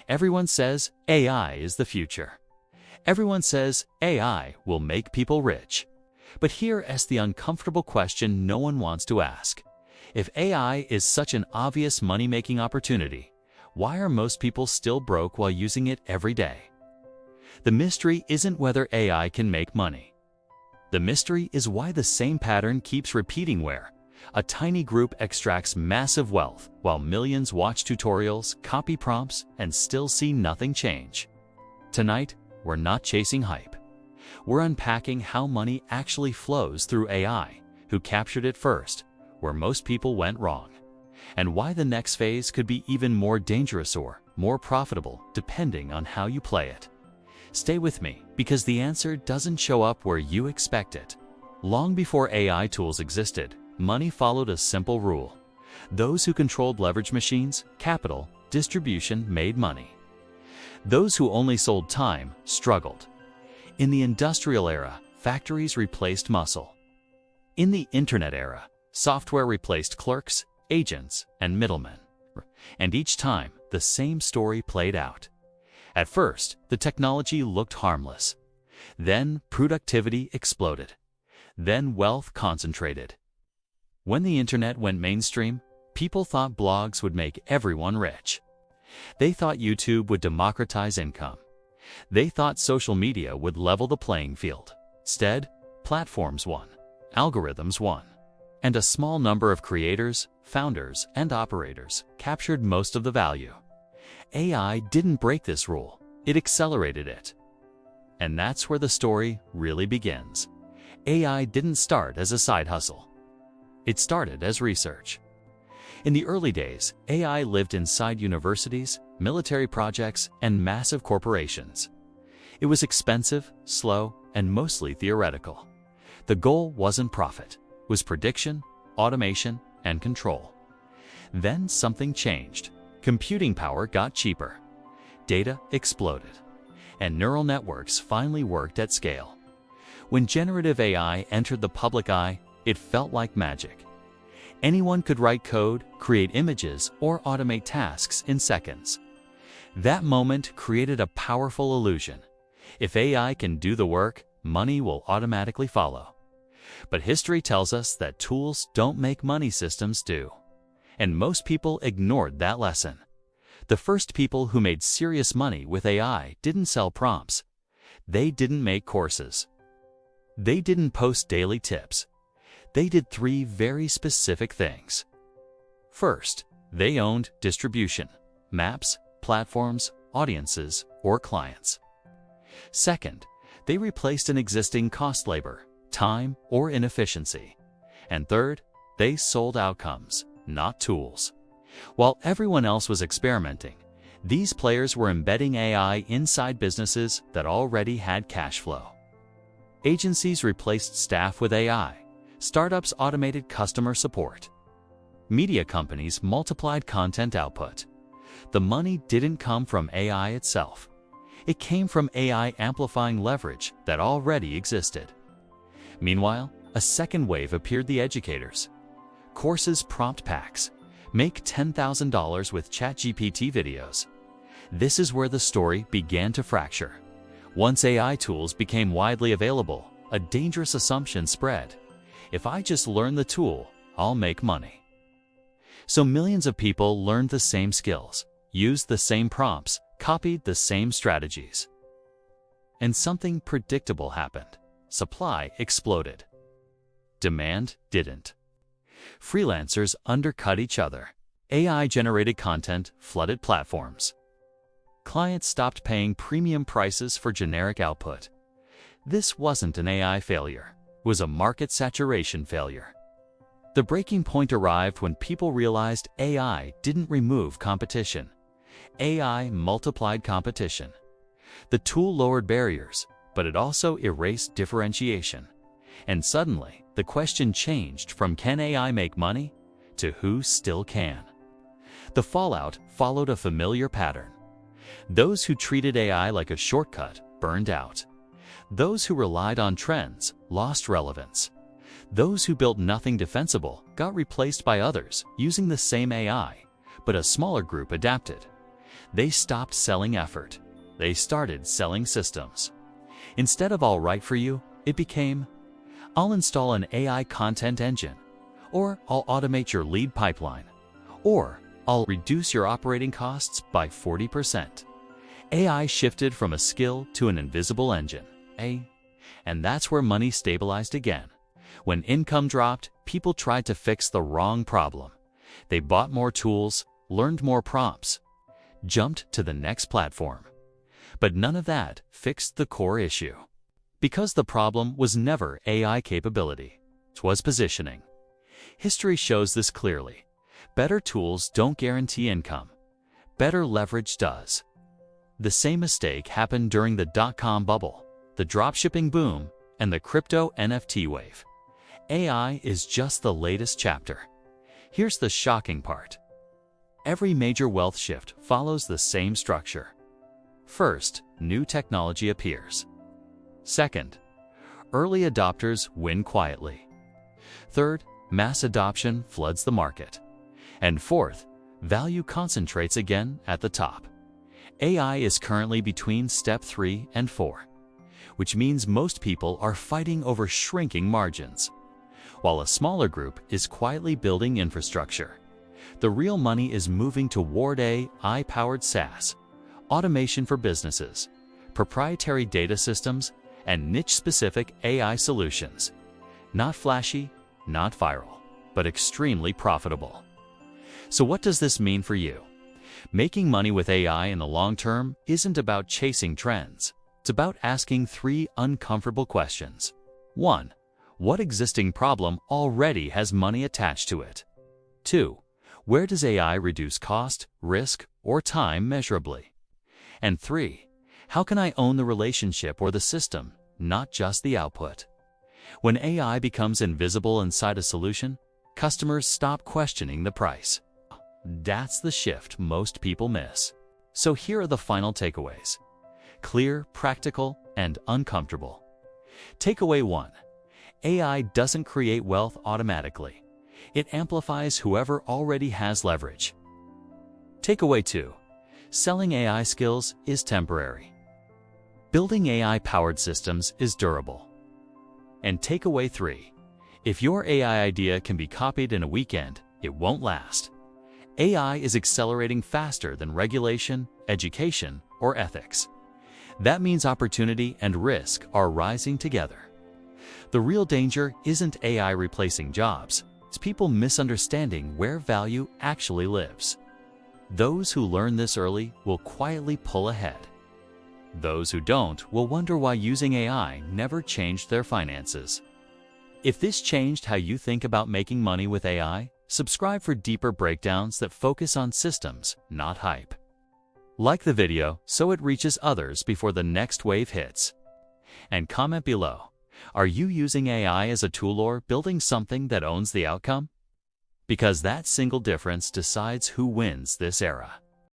Everyone says AI is the future. Everyone says AI will make people rich. But here is the uncomfortable question no one wants to ask. If AI is such an obvious money-making opportunity, why are most people still broke while using it every day? The mystery isn't whether AI can make money. The mystery is why the same pattern keeps repeating where a tiny group extracts massive wealth while millions watch tutorials, copy prompts, and still see nothing change. Tonight, we're not chasing hype. We're unpacking how money actually flows through AI, who captured it first, where most people went wrong, and why the next phase could be even more dangerous or more profitable depending on how you play it. Stay with me, because the answer doesn't show up where you expect it. Long before AI tools existed, money followed a simple rule. Those who controlled leverage machines, capital, distribution made money. Those who only sold time struggled. In the industrial era, factories replaced muscle. In the internet era, software replaced clerks, agents, and middlemen. And each time, the same story played out. At first, the technology looked harmless. Then productivity exploded. Then wealth concentrated. When the internet went mainstream, people thought blogs would make everyone rich. They thought YouTube would democratize income. They thought social media would level the playing field. Instead, platforms won, algorithms won, and a small number of creators, founders, and operators captured most of the value. AI didn't break this rule, it accelerated it. And that's where the story really begins. AI didn't start as a side hustle. It started as research. In the early days, AI lived inside universities, military projects, and massive corporations. It was expensive, slow, and mostly theoretical. The goal wasn't profit, it was prediction, automation, and control. Then something changed. Computing power got cheaper. Data exploded. And neural networks finally worked at scale. When generative AI entered the public eye, it felt like magic. Anyone could write code, create images, or automate tasks in seconds. That moment created a powerful illusion. If AI can do the work, money will automatically follow. But history tells us that tools don't make money, systems do. And most people ignored that lesson. The first people who made serious money with AI didn't sell prompts. They didn't make courses. They didn't post daily tips. They did three very specific things. First, they owned distribution, maps, platforms, audiences, or clients. Second, they replaced an existing cost labor, time, or inefficiency. And third, they sold outcomes, not tools. While everyone else was experimenting, these players were embedding AI inside businesses that already had cash flow. Agencies replaced staff with AI. Startups automated customer support. Media companies multiplied content output. The money didn't come from AI itself. It came from AI amplifying leverage that already existed. Meanwhile, a second wave appeared: the educators. Courses, prompt packs. Make $10,000 with ChatGPT videos. This is where the story began to fracture. Once AI tools became widely available, a dangerous assumption spread. If I just learn the tool, I'll make money. So millions of people learned the same skills, used the same prompts, copied the same strategies. And something predictable happened. Supply exploded. Demand didn't. Freelancers undercut each other. AI-generated content flooded platforms. Clients stopped paying premium prices for generic output. This wasn't an AI failure. It was a market saturation failure. The breaking point arrived when people realized AI didn't remove competition. AI multiplied competition. The tool lowered barriers, but it also erased differentiation. And suddenly, the question changed from "Can AI make money?" to "Who still can?" The fallout followed a familiar pattern. Those who treated AI like a shortcut burned out. Those who relied on trends lost relevance. Those who built nothing defensible got replaced by others using the same AI, but a smaller group adapted. They stopped selling effort. They started selling systems. Instead of "all right for you," it became, "I'll install an AI content engine," or "I'll automate your lead pipeline," or "I'll reduce your operating costs by 40%. AI shifted from a skill to an invisible engine. And that's where money stabilized again. When income dropped, people tried to fix the wrong problem. They bought more tools, learned more prompts, jumped to the next platform. But none of that fixed the core issue. Because the problem was never AI capability, it was positioning. History shows this clearly. Better tools don't guarantee income. Better leverage does. The same mistake happened during the dot-com bubble, the dropshipping boom, and the crypto NFT wave. AI is just the latest chapter. Here's the shocking part. Every major wealth shift follows the same structure. First, new technology appears. Second, early adopters win quietly. Third, mass adoption floods the market. And fourth, value concentrates again at the top. AI is currently between step 3 and 4, which means most people are fighting over shrinking margins, while a smaller group is quietly building infrastructure. The real money is moving toward AI-powered SaaS, automation for businesses, proprietary data systems, and niche-specific AI solutions. Not flashy, not viral, but extremely profitable. So what does this mean for you? Making money with AI in the long term isn't about chasing trends. It's about asking 3 uncomfortable questions. 1. What existing problem already has money attached to it? 2. Where does AI reduce cost, risk, or time measurably? And 3. How can I own the relationship or the system, not just the output? When AI becomes invisible inside a solution, customers stop questioning the price. That's the shift most people miss. So here are the final takeaways. Clear, practical, and uncomfortable. Takeaway 1. AI doesn't create wealth automatically. It amplifies whoever already has leverage. Takeaway 2. Selling AI skills is temporary. Building AI-powered systems is durable. And takeaway 3. If your AI idea can be copied in a weekend, it won't last. AI is accelerating faster than regulation, education, or ethics. That means opportunity and risk are rising together. The real danger isn't AI replacing jobs. It's people misunderstanding where value actually lives. Those who learn this early will quietly pull ahead. Those who don't will wonder why using AI never changed their finances. If this changed how you think about making money with AI, subscribe for deeper breakdowns that focus on systems, not hype. Like the video so it reaches others before the next wave hits. And comment below, are you using AI as a tool or building something that owns the outcome? Because that single difference decides who wins this era.